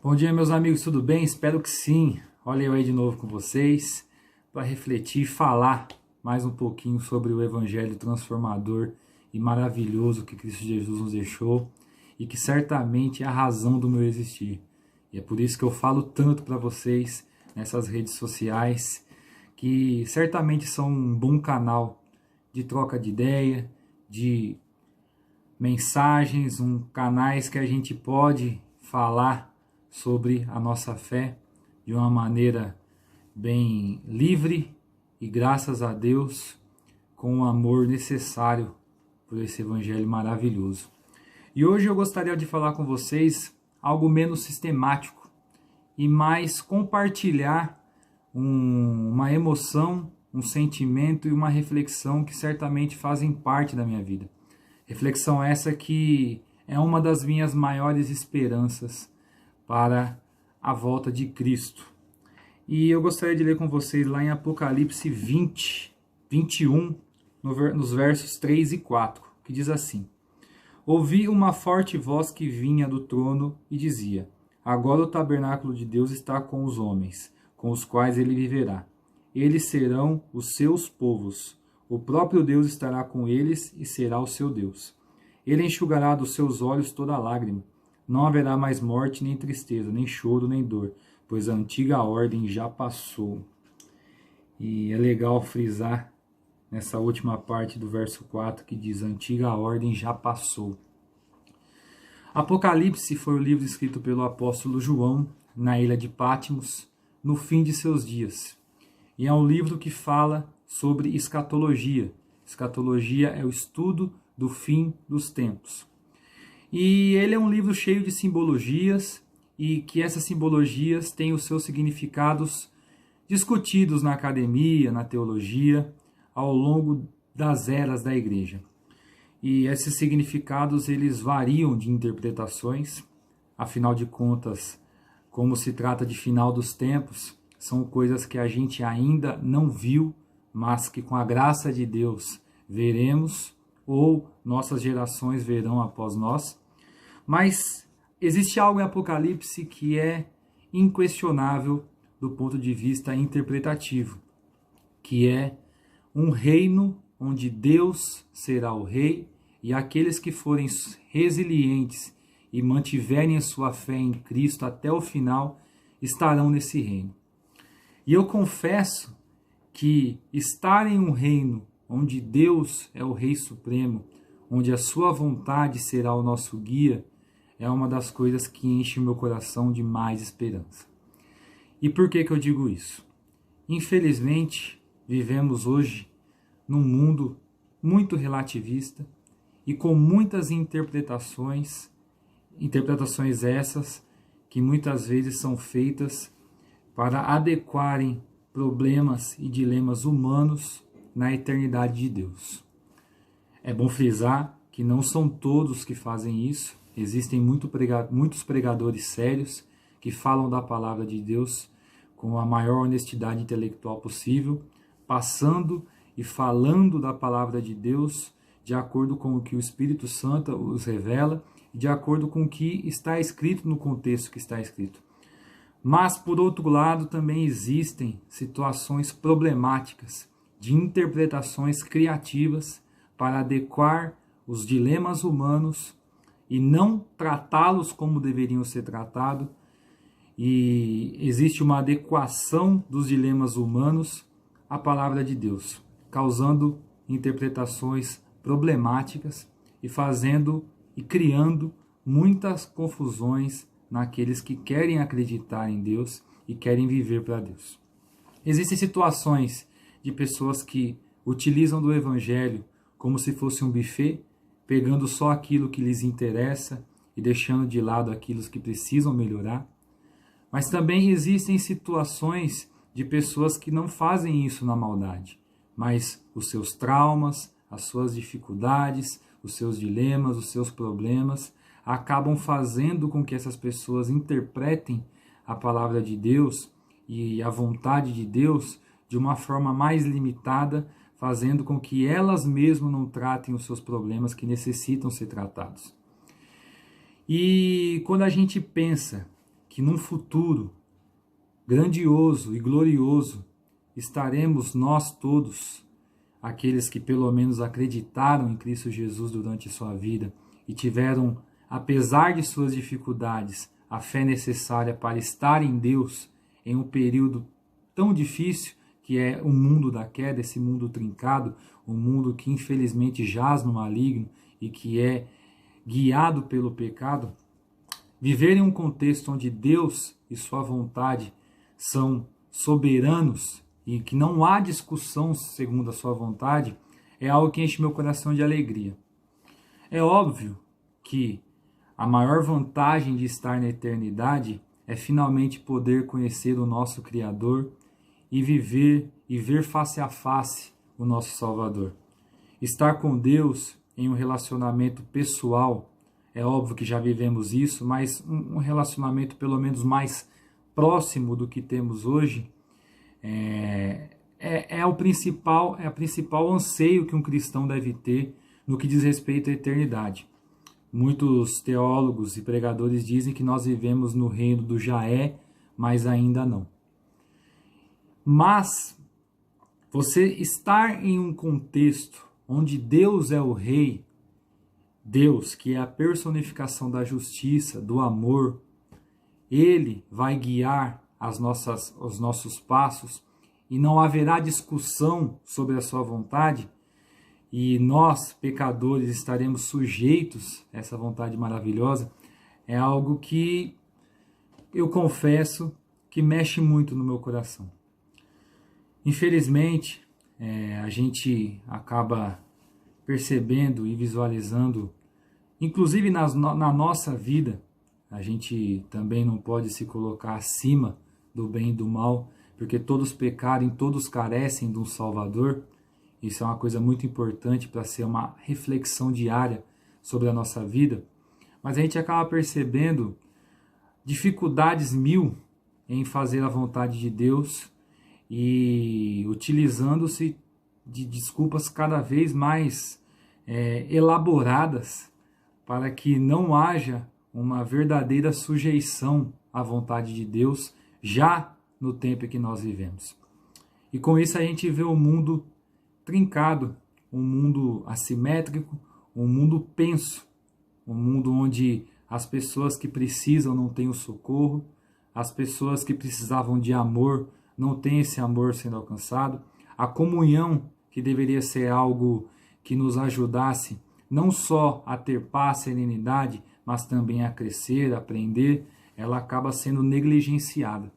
Bom dia, meus amigos, tudo bem? Espero que sim. Olha eu aí de novo com vocês para refletir e falar mais um pouquinho sobre o Evangelho transformador e maravilhoso que Cristo Jesus nos deixou e que certamente é a razão do meu existir. E é por isso que eu falo tanto para vocês nessas redes sociais, que certamente são um bom canal de troca de ideia, de mensagens, canais que a gente pode falar sobre a nossa fé de uma maneira bem livre e, graças a Deus, com o amor necessário por esse evangelho maravilhoso. E hoje eu gostaria de falar com vocês algo menos sistemático e mais compartilhar uma emoção, um sentimento e uma reflexão que certamente fazem parte da minha vida. Reflexão essa que é uma das minhas maiores esperanças para a volta de Cristo. E eu gostaria de ler com vocês lá em Apocalipse 21, nos versos 3 e 4, que diz assim: Ouvi uma forte voz que vinha do trono e dizia: Agora o tabernáculo de Deus está com os homens, com os quais ele viverá. Eles serão os seus povos. O próprio Deus estará com eles e será o seu Deus. Ele enxugará dos seus olhos toda lágrima. Não haverá mais morte, nem tristeza, nem choro, nem dor, pois a antiga ordem já passou. E é legal frisar nessa última parte do verso 4 que diz: a antiga ordem já passou. Apocalipse foi o livro escrito pelo apóstolo João na ilha de Patmos, no fim de seus dias. E é um livro que fala sobre escatologia. Escatologia é o estudo do fim dos tempos. E ele é um livro cheio de simbologias e que essas simbologias têm os seus significados discutidos na academia, na teologia, ao longo das eras da igreja. E esses significados eles variam de interpretações, afinal de contas, como se trata de final dos tempos, são coisas que a gente ainda não viu, mas que com a graça de Deus veremos ou nossas gerações verão após nós. Mas existe algo em Apocalipse que é inquestionável do ponto de vista interpretativo, que é um reino onde Deus será o rei e aqueles que forem resilientes e mantiverem a sua fé em Cristo até o final estarão nesse reino. E eu confesso que estar em um reino onde Deus é o Rei Supremo, onde a sua vontade será o nosso guia, é uma das coisas que enche o meu coração de mais esperança. E por que eu digo isso? Infelizmente, vivemos hoje num mundo muito relativista e com muitas interpretações essas que muitas vezes são feitas para adequarem problemas e dilemas humanos na eternidade de Deus. É bom frisar que não são todos que fazem isso. Existem muitos pregadores sérios que falam da palavra de Deus com a maior honestidade intelectual possível, passando e falando da palavra de Deus de acordo com o que o Espírito Santo os revela, de acordo com o que está escrito no contexto que está escrito. Mas, por outro lado, também existem situações problemáticas de interpretações criativas para adequar os dilemas humanos e não tratá-los como deveriam ser tratados. E existe uma adequação dos dilemas humanos à palavra de Deus, causando interpretações problemáticas e fazendo e criando muitas confusões naqueles que querem acreditar em Deus e querem viver para Deus. Existem situações de pessoas que utilizam do Evangelho como se fosse um buffet, pegando só aquilo que lhes interessa e deixando de lado aquilo que precisam melhorar. Mas também existem situações de pessoas que não fazem isso na maldade, mas os seus traumas, as suas dificuldades, os seus dilemas, os seus problemas acabam fazendo com que essas pessoas interpretem a palavra de Deus e a vontade de Deus de uma forma mais limitada, fazendo com que elas mesmas não tratem os seus problemas que necessitam ser tratados. E quando a gente pensa que num futuro grandioso e glorioso estaremos nós todos, aqueles que pelo menos acreditaram em Cristo Jesus durante sua vida e tiveram, apesar de suas dificuldades, a fé necessária para estar em Deus em um período tão difícil que é o mundo da queda, esse mundo trincado, um mundo que infelizmente jaz no maligno e que é guiado pelo pecado. Viver em um contexto onde Deus e sua vontade são soberanos e que não há discussão segundo a sua vontade, é algo que enche meu coração de alegria. É óbvio que a maior vantagem de estar na eternidade é finalmente poder conhecer o nosso Criador e viver e ver face a face o nosso Salvador. Estar com Deus em um relacionamento pessoal, é óbvio que já vivemos isso, mas um relacionamento pelo menos mais próximo do que temos hoje, é a principal anseio que um cristão deve ter no que diz respeito à eternidade. Muitos teólogos e pregadores dizem que nós vivemos no reino do já é, mas ainda não. Mas você estar em um contexto onde Deus é o rei, Deus, que é a personificação da justiça, do amor, Ele vai guiar os nossos passos e não haverá discussão sobre a sua vontade, e nós, pecadores, estaremos sujeitos a essa vontade maravilhosa, é algo que eu confesso que mexe muito no meu coração. Infelizmente, a gente acaba percebendo e visualizando, inclusive na nossa vida, a gente também não pode se colocar acima do bem e do mal, porque todos pecaram e todos carecem de um Salvador. Isso é uma coisa muito importante para ser uma reflexão diária sobre a nossa vida. Mas a gente acaba percebendo dificuldades mil em fazer a vontade de Deus e utilizando-se de desculpas cada vez mais elaboradas para que não haja uma verdadeira sujeição à vontade de Deus já no tempo em que nós vivemos. E com isso a gente vê o mundo trincado, um mundo assimétrico, um mundo penso, um mundo onde as pessoas que precisam não têm o socorro, as pessoas que precisavam de amor não têm esse amor sendo alcançado, a comunhão, que deveria ser algo que nos ajudasse não só a ter paz, serenidade, mas também a crescer, a aprender, ela acaba sendo negligenciada.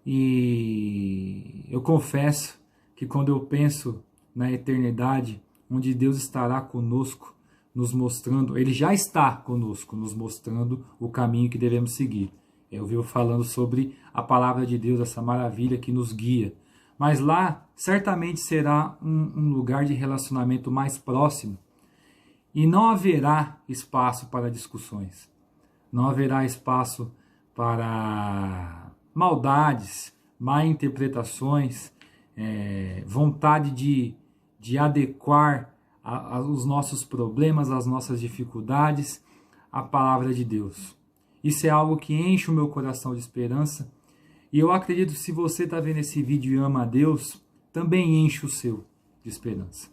E eu confesso que quando eu penso na eternidade, onde Deus estará conosco, nos mostrando, Ele já está conosco, nos mostrando o caminho que devemos seguir. Eu vivo falando sobre a palavra de Deus, essa maravilha que nos guia. Mas lá, certamente será um lugar de relacionamento mais próximo. E não haverá espaço para discussões. Não haverá espaço para maldades, má interpretações, vontade de adequar os nossos problemas, as nossas dificuldades à palavra de Deus. Isso é algo que enche o meu coração de esperança, e eu acredito que se você está vendo esse vídeo e ama a Deus, também enche o seu de esperança.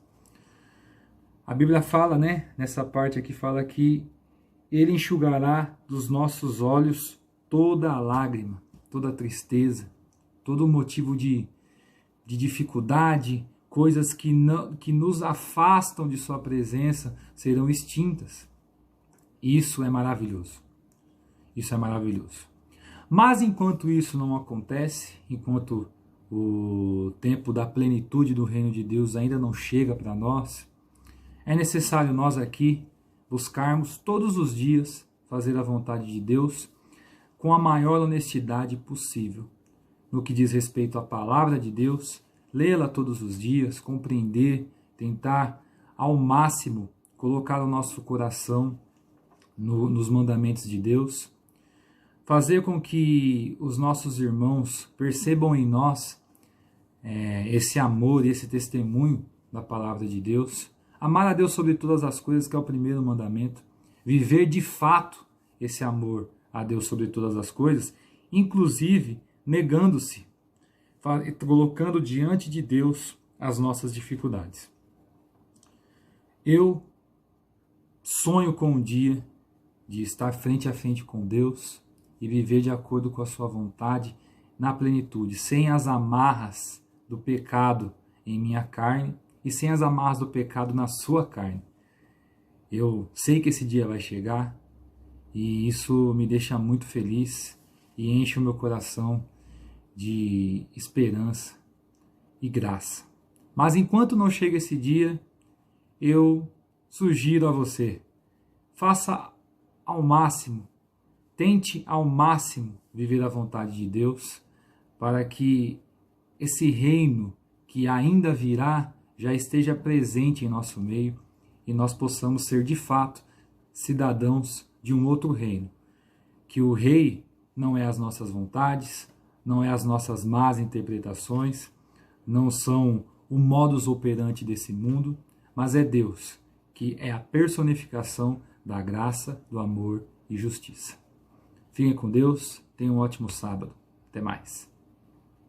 A Bíblia fala, nessa parte aqui, fala que Ele enxugará dos nossos olhos toda a lágrima, toda a tristeza, todo motivo de dificuldade, coisas que nos afastam de sua presença serão extintas. Isso é maravilhoso. Isso é maravilhoso. Mas enquanto isso não acontece, enquanto o tempo da plenitude do reino de Deus ainda não chega para nós, é necessário nós aqui buscarmos todos os dias fazer a vontade de Deus com a maior honestidade possível, no que diz respeito à palavra de Deus, lê-la todos os dias, compreender, tentar ao máximo colocar o nosso coração nos mandamentos de Deus, fazer com que os nossos irmãos percebam em nós esse amor e esse testemunho da palavra de Deus, amar a Deus sobre todas as coisas, que é o primeiro mandamento, viver de fato esse amor a Deus sobre todas as coisas, inclusive negando-se, colocando diante de Deus as nossas dificuldades. Eu sonho com um dia de estar frente a frente com Deus e viver de acordo com a sua vontade na plenitude, sem as amarras do pecado em minha carne e sem as amarras do pecado na sua carne. Eu sei que esse dia vai chegar e isso me deixa muito feliz e enche o meu coração de esperança e graça. Mas enquanto não chega esse dia, eu sugiro a você, faça ao máximo, tente ao máximo viver a vontade de Deus, para que esse reino que ainda virá já esteja presente em nosso meio e nós possamos ser de fato cidadãos de um outro reino. Que o rei não é as nossas vontades, não é as nossas más interpretações, não são o modus operandi desse mundo, mas é Deus, que é a personificação da graça, do amor e justiça. Fiquem com Deus, tenham um ótimo sábado. Até mais.